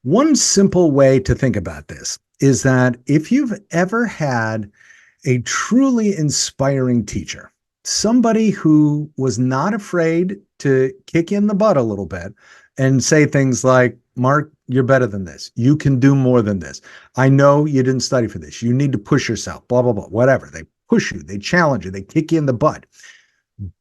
One simple way to think about this is that if you've ever had a truly inspiring teacher, somebody who was not afraid to kick in the butt a little bit and say things like, Mark, you're better than this. You can do more than this. I know you didn't study for this. You need to push yourself, blah, blah, blah, whatever. They push you, they challenge you, they kick you in the butt.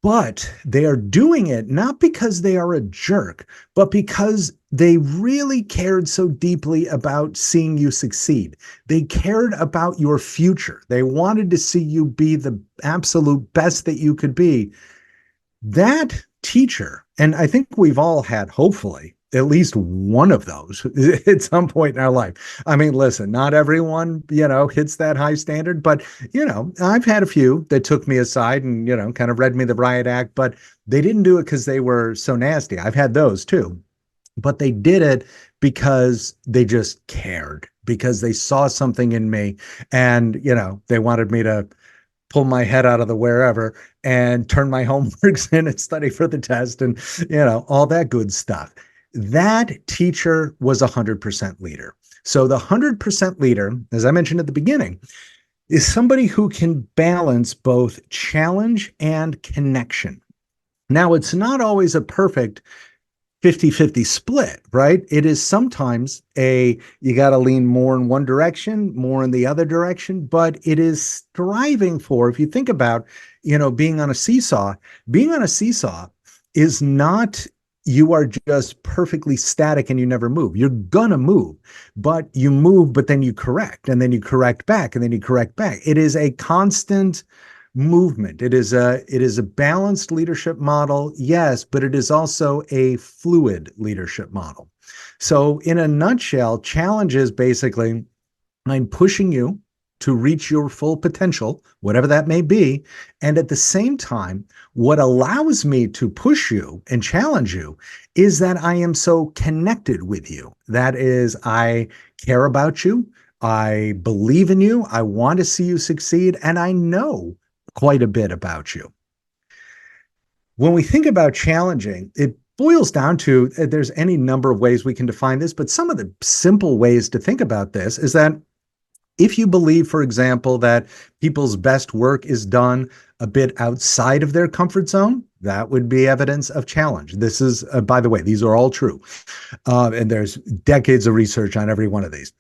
But they are doing it not because they are a jerk, but because they really cared so deeply about seeing you succeed. They cared about your future. They wanted to see you be the absolute best that you could be. That teacher, and I think we've all had, hopefully, at least one of those at some point in our life. I mean, listen, not everyone, hits that high standard, but, I've had a few that took me aside and, kind of read me the riot act, but they didn't do it because they were so nasty. I've had those too, but they did it because they just cared, because they saw something in me and, they wanted me to pull my head out of the wherever and turn my homeworks in and study for the test and, all that good stuff. That teacher was 100% leader. So the 100% leader, as I mentioned at the beginning, is somebody who can balance both challenge and connection. Now, it's not always a perfect 50-50 split, right? It is sometimes you got to lean more in one direction, more in the other direction, but it is striving for, if you think about, being on a seesaw is not, you are just perfectly static and you never move. You're gonna move, but you move, but then you correct, and then you correct back, and then you correct back. It is a constant movement. It is a balanced leadership model, yes, but it is also a fluid leadership model. So in a nutshell, challenge is basically, I'm pushing you to reach your full potential, whatever that may be. And at the same time, what allows me to push you and challenge you is that I am so connected with you. That is, I care about you. I believe in you. I want to see you succeed. And I know quite a bit about you. When we think about challenging, it boils down to, there's any number of ways we can define this, but some of the simple ways to think about this is that if you believe, for example, that people's best work is done a bit outside of their comfort zone, that would be evidence of challenge. This is, by the way, these are all true. And there's decades of research on every one of these.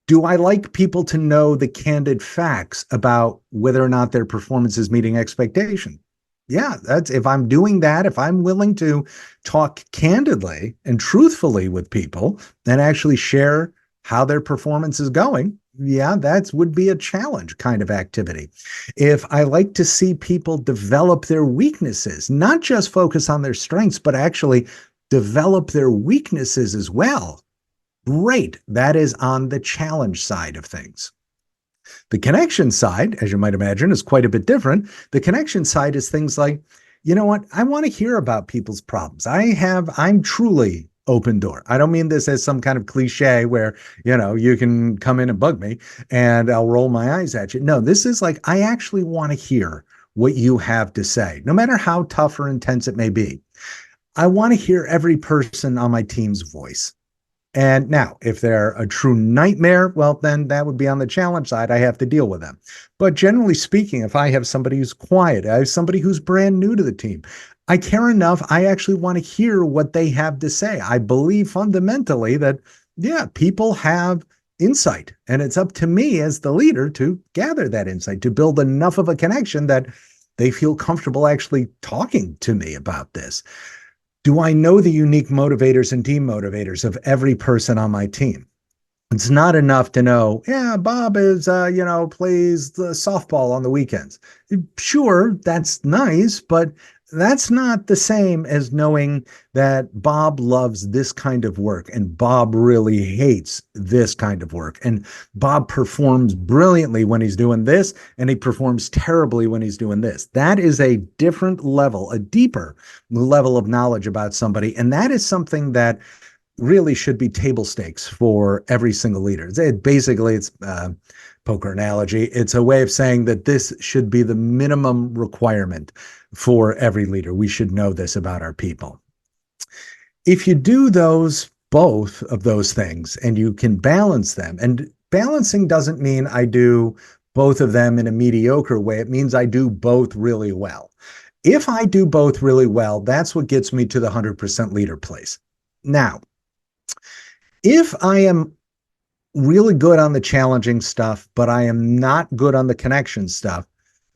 Do I like people to know the candid facts about whether or not their performance is meeting expectation? Yeah, if I'm doing that, if I'm willing to talk candidly and truthfully with people and actually share how their performance is going, yeah, that would be a challenge kind of activity. If I like to see people develop their weaknesses, not just focus on their strengths, but actually develop their weaknesses as well, great. That is on the challenge side of things. The connection side, as you might imagine, is quite a bit different. The connection side is things like, you know what? I want to hear about people's problems. I'm truly open door. I don't mean this as some kind of cliche where, you can come in and bug me and I'll roll my eyes at you. No, this is like, I actually want to hear what you have to say, no matter how tough or intense it may be. I want to hear every person on my team's voice. And now, if they're a true nightmare, well, then that would be on the challenge side. I have to deal with them. But generally speaking, if I have somebody who's quiet, I have somebody who's brand new to the team, I care enough. I actually want to hear what they have to say. I believe fundamentally that, yeah, people have insight, and it's up to me as the leader to gather that insight, to build enough of a connection that they feel comfortable actually talking to me about this. Do I know the unique motivators and demotivators of every person on my team? It's not enough to know, yeah, Bob is, plays the softball on the weekends. Sure, that's nice, but that's not the same as knowing that Bob loves this kind of work and Bob really hates this kind of work. And Bob performs brilliantly when he's doing this, and he performs terribly when he's doing this. That is a different level, a deeper level of knowledge about somebody. And that is something that really should be table stakes for every single leader. It's poker analogy. It's a way of saying that this should be the minimum requirement for every leader. We should know this about our people. If you do those both of those things and you can balance them. And balancing doesn't mean I do both of them in a mediocre way. It means I do both really well. If I do both really well, that's what gets me to the 100% leader place. Now, if I am really good on the challenging stuff, but I am not good on the connection stuff,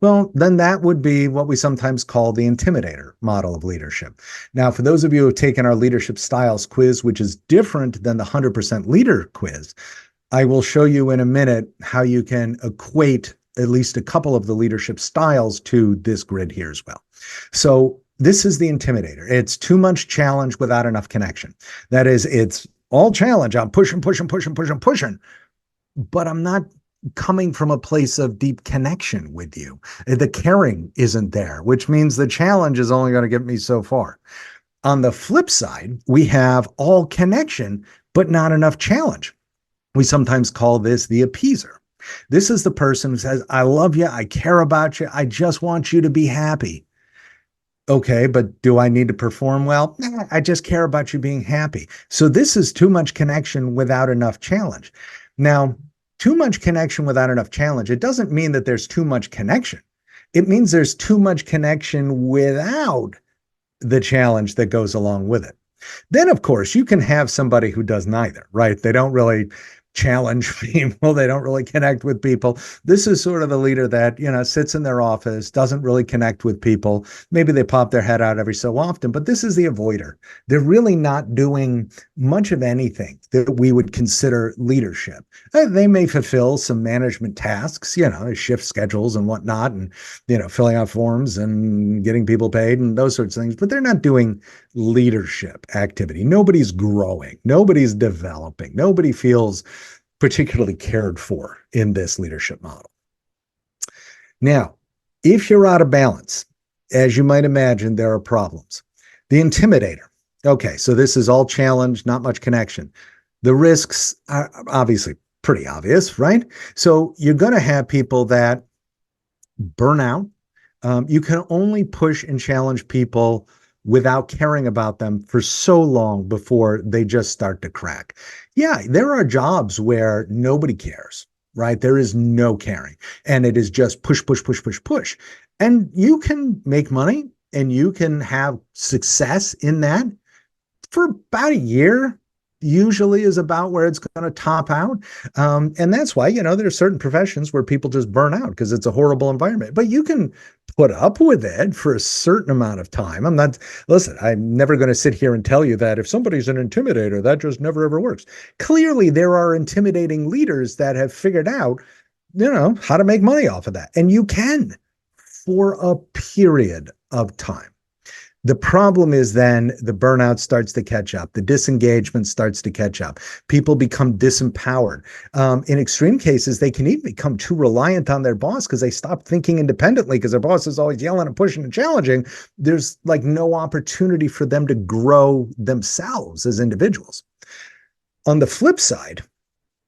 well, then that would be what we sometimes call the intimidator model of leadership. Now, for those of you who have taken our leadership styles quiz, which is different than the 100% leader quiz, I will show you in a minute how you can equate at least a couple of the leadership styles to this grid here as well. So this is the intimidator. It's too much challenge without enough connection. That is, it's all challenge. I'm pushing, but I'm not coming from a place of deep connection with you. The caring isn't there, which means the challenge is only going to get me so far. On the flip side, we have all connection, but not enough challenge. We sometimes call this the appeaser. This is the person who says, I love you, I care about you, I just want you to be happy. Okay, but do I need to perform well? Nah, I just care about you being happy. So this is too much connection without enough challenge. Now, too much connection without enough challenge, it doesn't mean that there's too much connection. It means there's too much connection without the challenge that goes along with it. Then, of course, you can have somebody who does neither, right? They don't really challenge people. They don't really connect with people. This is sort of the leader that, sits in their office, doesn't really connect with people. Maybe they pop their head out every so often, but this is the avoider. They're really not doing much of anything that we would consider leadership. They may fulfill some management tasks, shift schedules and whatnot, and, filling out forms and getting people paid and those sorts of things, but they're not doing leadership activity. Nobody's growing. Nobody's developing. Nobody feels particularly cared for in this leadership model. Now, if you're out of balance, as you might imagine, there are problems. The intimidator. Okay, so this is all challenge, not much connection. The risks are obviously pretty obvious, right? So you're going to have people that burn out. You can only push and challenge people without caring about them for so long before they just start to crack. Yeah, there are jobs where nobody cares, right? There is no caring, and it is just push. And you can make money and you can have success in that for about a year, usually is about where it's going to top out. And that's why, there are certain professions where people just burn out because it's a horrible environment, but you can put up with it for a certain amount of time. I'm never going to sit here and tell you that if somebody's an intimidator, that just never, ever works. Clearly, there are intimidating leaders that have figured out, how to make money off of that. And you can for a period of time. The problem is then the burnout starts to catch up. The disengagement starts to catch up. People become disempowered. In extreme cases, they can even become too reliant on their boss because they stop thinking independently because their boss is always yelling and pushing and challenging. There's like no opportunity for them to grow themselves as individuals. On the flip side,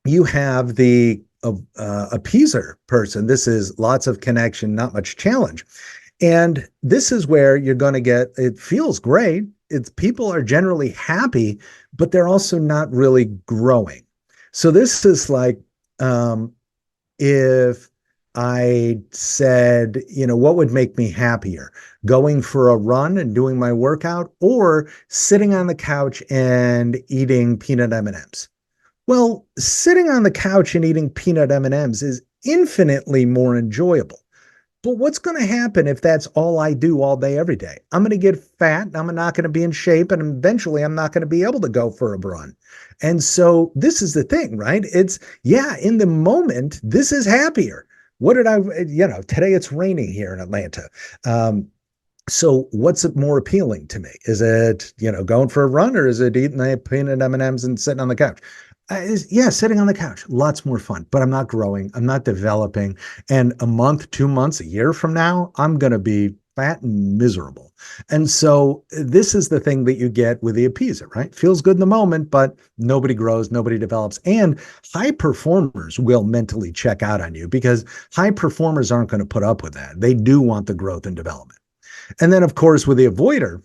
you have the appeaser person. This is lots of connection, not much challenge. And this is where you're going to get, it feels great. People are generally happy, but they're also not really growing. So this is like, if I said, what would make me happier? Going for a run and doing my workout, or sitting on the couch and eating peanut M&Ms? Well, sitting on the couch and eating peanut M&Ms is infinitely more enjoyable. But what's going to happen if that's all I do all day, every day? I'm going to get fat, and I'm not going to be in shape, and eventually I'm not going to be able to go for a run. And so this is the thing, right? It's, in the moment, this is happier. Today it's raining here in Atlanta. So what's more appealing to me? Is it, going for a run, or is it eating the peanut M&Ms and sitting on the couch? Sitting on the couch, lots more fun, but I'm not growing. I'm not developing. And a month, 2 months, a year from now, I'm going to be fat and miserable. And so this is the thing that you get with the appeaser, right? Feels good in the moment, but nobody grows, nobody develops. And high performers will mentally check out on you because high performers aren't going to put up with that. They do want the growth and development. And then, of course, with the avoider,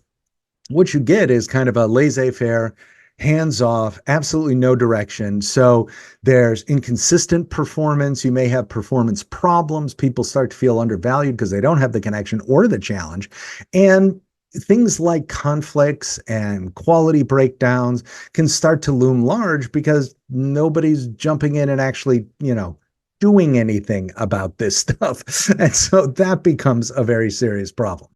what you get is kind of a laissez-faire. hands off, absolutely no direction. So there's inconsistent performance. You may have performance problems. People start to feel undervalued because they don't have the connection or the challenge. And things like conflicts and quality breakdowns can start to loom large because nobody's jumping in and actually, doing anything about this stuff. And so that becomes a very serious problem.